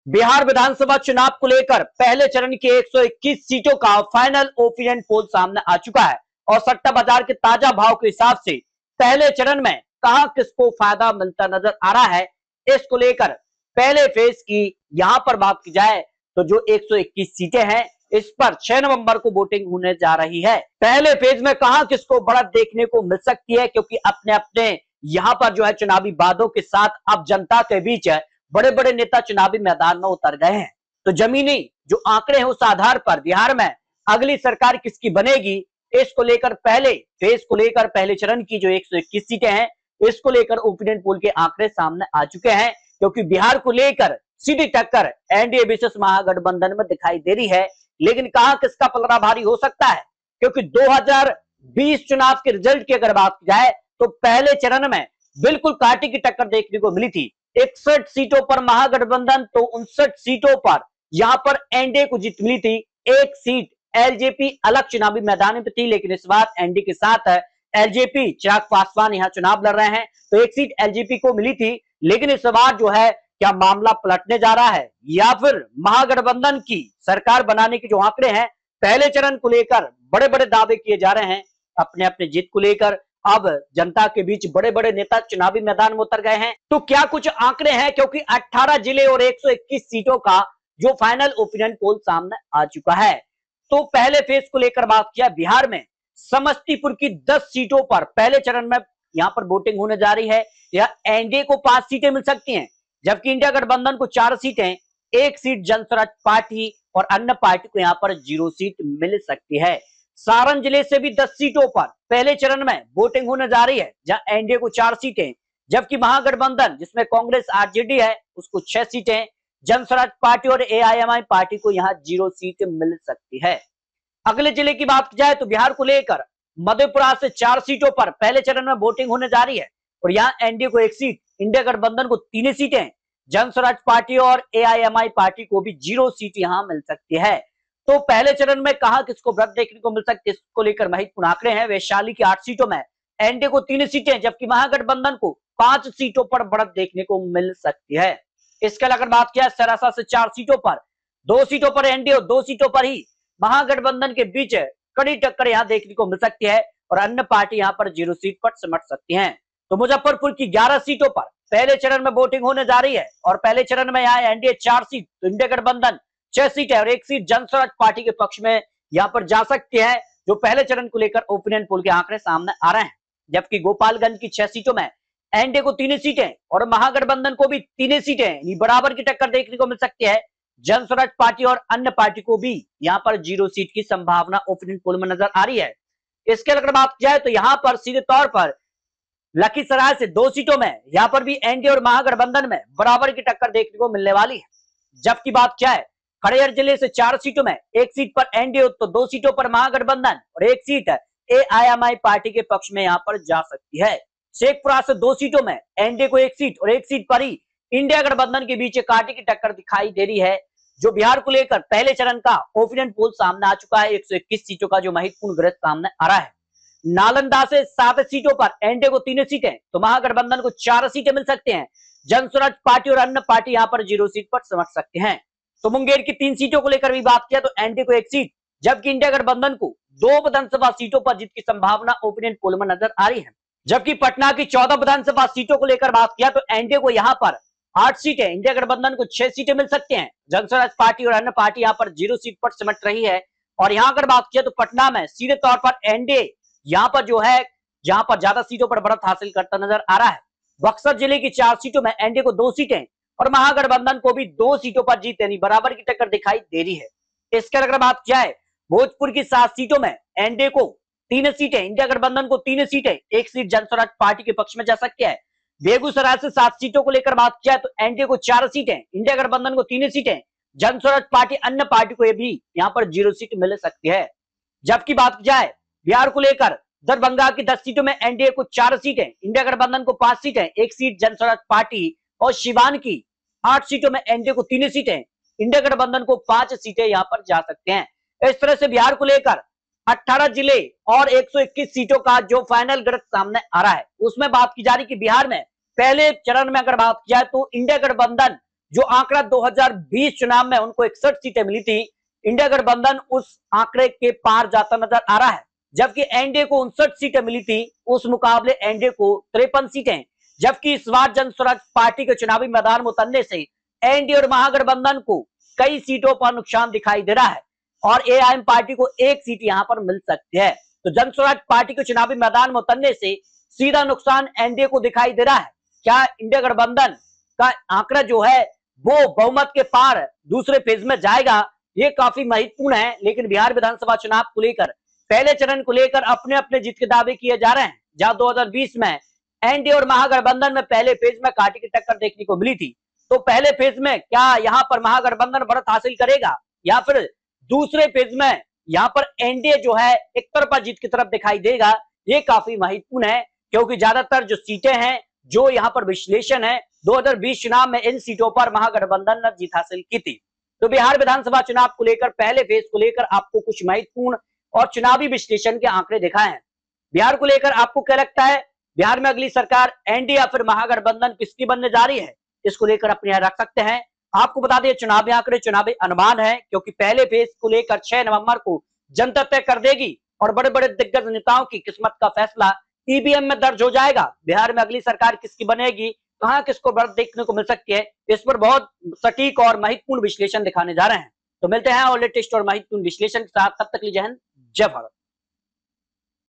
बिहार विधानसभा चुनाव को लेकर पहले चरण की 121 सीटों का फाइनल ओपिनियन पोल सामने आ चुका है और सट्टा बाजार के ताजा भाव के हिसाब से पहले चरण में कहां किसको फायदा मिलता नजर आ रहा है, इसको लेकर पहले फेज की यहां पर बात की जाए तो जो 121 सीटें हैं इस पर 6 नवंबर को वोटिंग होने जा रही है। पहले फेज में कहां किसको बढ़त देखने को मिल सकती है, क्योंकि अपने अपने यहां पर जो है चुनावी वादों के साथ अब जनता के बीच बड़े बड़े नेता चुनावी मैदान में उतर गए हैं। तो जमीनी जो आंकड़े हैं उस आधार पर बिहार में अगली सरकार किसकी बनेगी, इसको लेकर पहले फेज को लेकर पहले चरण की जो 121 सीटें हैं इसको लेकर ओपिनियन पोल के आंकड़े सामने आ चुके हैं, क्योंकि बिहार को लेकर सीधी टक्कर एनडीए विशेष महागठबंधन में दिखाई दे रही है। लेकिन कहां किसका पलड़ा भारी हो सकता है, क्योंकि 2020 चुनाव के रिजल्ट की अगर बात की जाए तो पहले चरण में बिल्कुल कांटे की टक्कर देखने को मिली थी। 61 सीटों पर महागठबंधन तो 59 सीटों पर यहां पर एनडीए को जीत मिली थी। एक सीट एलजेपी अलग चुनावी मैदान में थी, लेकिन इस बार एनडीए के साथ एलजेपी चिराग पासवान यहां चुनाव लड़ रहे हैं तो एक सीट एलजेपी को मिली थी। लेकिन इस बार जो है क्या मामला पलटने जा रहा है या फिर महागठबंधन की सरकार बनाने के जो आंकड़े हैं पहले चरण को लेकर बड़े बड़े दावे किए जा रहे हैं अपने अपने जीत को लेकर। अब जनता के बीच बड़े बड़े नेता चुनावी मैदान में उतर गए हैं। तो क्या कुछ आंकड़े हैं, क्योंकि 18 जिले और 121 सीटों का जो फाइनल ओपिनियन पोल सामने आ चुका है। तो पहले फेज को लेकर बात किया, बिहार में समस्तीपुर की 10 सीटों पर पहले चरण में यहां पर वोटिंग होने जा रही है। या एनडीए को 5 सीटें मिल सकती हैं, जबकि इंडिया गठबंधन को 4 सीटें, एक सीट जनस्वराज पार्टी और अन्य पार्टी को यहां पर 0 सीट मिल सकती है। सारण जिले से भी 10 सीटों पर पहले चरण में वोटिंग होने जा रही है, जहां एनडीए को 4 सीटें, जबकि महागठबंधन जिसमें कांग्रेस आरजेडी है उसको 6 सीटें, जनस्वराज पार्टी और एआईएमआई पार्टी को यहां 0 सीट मिल सकती है। अगले जिले की बात की जाए तो बिहार को लेकर मधेपुरा से 4 सीटों पर पहले चरण में वोटिंग होने जा रही है और यहां एनडीए को 1 सीट, इंडिया गठबंधन को 3 सीटें, जनस्वराज पार्टी और एआईएमआई पार्टी को भी 0 सीट यहां मिल सकती है। तो पहले चरण में कहां किसको बढ़त देखने को मिल सकती है, इसको लेकर महत्वपूर्ण आंकड़े हैं। वैशाली की 8 सीटों में एनडीए को 3 सीटें, जबकि महागठबंधन को 5 सीटों पर बढ़त देखने को मिल सकती है। इसके अलावा बात किया सरासा से 4 सीटों पर, 2 सीटों पर एनडीए और 2 सीटों पर ही महागठबंधन के बीच कड़ी टक्कर यहां देखने को मिल सकती है और अन्य पार्टी यहां पर 0 सीट पर सिमट सकती हैं। तो मुजफ्फरपुर की 11 सीटों पर पहले चरण में वोटिंग होने जा रही है और पहले चरण में यहाँ एनडीए 4 सीट, तो इंडिया गठबंधन 6 सीट है और 1 सीट जनस्वराज पार्टी के पक्ष में यहां पर जा सकती है, जो पहले चरण को लेकर ओपिनियन पोल के आंकड़े सामने आ रहे हैं। जबकि गोपालगंज की 6 सीटों में एनडीए को 3 सीटें और महागठबंधन को भी 3 सीटें बराबर की टक्कर देखने को मिल सकती है। जनस्वराज पार्टी और अन्य पार्टी को भी यहां पर 0 सीट की संभावना ओपिनियन पोल में नजर आ रही है। इसके अगर बात की जाए तो यहां पर सीधे तौर पर लखीसराय से 2 सीटों में यहां पर भी एनडीए और महागठबंधन में बराबर की टक्कर देखने को मिलने वाली है। जबकि बात क्या है, खड़ियर जिले से 4 सीटों में 1 सीट पर एनडीए तो 2 सीटों पर महागठबंधन और 1 सीट एआईएमआई पार्टी के पक्ष में यहां पर जा सकती है। शेखपुरा से 2 सीटों में एनडीए को 1 सीट और 1 सीट पर ही इंडिया गठबंधन के बीच कांटे की टक्कर दिखाई दे रही है। जो बिहार को लेकर पहले चरण का ओपिनियन पोल सामने आ चुका है, 121 सीटों का जो महत्वपूर्ण गृह सामने आ रहा है। नालंदा से 7 सीटों पर एनडीए को 3 सीटें तो महागठबंधन को 4 सीटें मिल सकती हैं। जनस्वराज पार्टी और अन्य पार्टी यहां पर 0 सीट पर समझ सकते हैं। तो मुंगेर की 3 सीटों को लेकर भी बात किया तो एनडीए को 1 सीट, जबकि इंडिया गठबंधन को 2 विधानसभा सीटों पर जीत की संभावना ओपिनियन पोल में नजर आ रही है। जबकि पटना की 14 विधानसभा सीटों को लेकर बात किया तो एनडीए को यहां पर 8 सीटें, इंडिया गठबंधन को 6 सीटें मिल सकती हैं। जनस्वराज पार्टी और अन्य पार्टी यहां पर 0 सीट पर सिमट रही है। और यहां अगर बात किया तो पटना में सीधे तौर पर एनडीए यहां पर जो है जहां पर ज्यादा सीटों पर बढ़त हासिल करता नजर आ रहा है। बक्सर जिले की 4 सीटों में एनडीए को 2 सीटें और महागठबंधन को भी 2 सीटों पर जीत यानी बराबर की टक्कर दिखाई दे रही है। इसके अगर बात किया है भोजपुर की 7 सीटों में एनडीए को 3 सीटें, इंडिया गठबंधन को 3 सीटें, 1 सीट जनस्वराज पार्टी के पक्ष में जा सकती है। बेगूसराय से 7 सीटों को लेकर बात किया तो एनडीए को 4 सीटें, इंडिया गठबंधन को 3 सीटें, जनस्वराज पार्टी अन्य पार्टी को भी यहां पर 0 सीट मिल सकती है। जबकि बात की जाए बिहार को लेकर दरभंगा की 10 सीटों में एनडीए को 4 सीटें, इंडिया गठबंधन को 5 सीटें, 1 सीट जनस्वराज पार्टी और सिवान की 8 सीटों में एनडीए को 3 सीटें, इंडिया गठबंधन को 5 सीटें यहां पर जा सकते हैं। इस तरह से बिहार को लेकर 18 जिले और 121 सीटों का जो फाइनल गणित सामने आ रहा है उसमें बात की जा रही कि बिहार में पहले चरण में अगर बात की जाए तो इंडिया गठबंधन जो आंकड़ा 2020 चुनाव में उनको 61 सीटें मिली थी, इंडिया गठबंधन उस आंकड़े के पार जाता नजर आ रहा है। जबकि एनडीए को 59 सीटें मिली थी, उस मुकाबले एनडीए को 53 सीटें। जबकि इस बार जन स्वराज पार्टी के चुनावी मैदान में उतरने से एनडीए और महागठबंधन को कई सीटों पर नुकसान दिखाई दे रहा है और एआईएम पार्टी को एक सीट यहां पर मिल सकती है। तो जन स्वराज पार्टी के चुनावी मैदान में उतरने से सीधा नुकसान एनडीए को दिखाई दे रहा है। क्या इंडिया गठबंधन का आंकड़ा जो है वो बहुमत के पार दूसरे फेज में जाएगा, ये काफी महत्वपूर्ण है। लेकिन बिहार विधानसभा चुनाव को लेकर, पहले चरण को लेकर अपने अपने जीत के दावे किए जा रहे हैं। जहां 2020 में एनडीए और महागठबंधन में पहले फेज में कांटे की टक्कर देखने को मिली थी, तो पहले फेज में क्या यहां पर महागठबंधन बढ़त हासिल करेगा या फिर दूसरे फेज में यहां पर एनडीए जो है एक तरफा जीत की तरफ दिखाई देगा, ये काफी महत्वपूर्ण है। क्योंकि ज्यादातर जो सीटें हैं, जो यहां पर विश्लेषण है, 2020 चुनाव में इन सीटों पर महागठबंधन ने जीत हासिल की थी। तो बिहार विधानसभा चुनाव को लेकर, पहले फेज को लेकर आपको कुछ महत्वपूर्ण और चुनावी विश्लेषण के आंकड़े दिखाए हैं। बिहार को लेकर आपको क्या लगता है, बिहार में अगली सरकार एनडीए या फिर महागठबंधन किसकी बनने जा रही है, इसको लेकर अपने यहां रख सकते हैं। आपको बता दें, चुनावी आंकड़े चुनावी अनुमान है, क्योंकि पहले फेज को लेकर 6 नवंबर को जनता तय कर देगी और बड़े बड़े दिग्गज नेताओं की किस्मत का फैसला ईवीएम में दर्ज हो जाएगा। बिहार में अगली सरकार किसकी बनेगी, कहां किसको बढ़त देखने को मिल सकती है, इस पर बहुत सटीक और महत्वपूर्ण विश्लेषण दिखाने जा रहे हैं। तो मिलते हैं और लेटेस्ट और महत्वपूर्ण विश्लेषण के साथ। तब तक लीजिए जय भारत।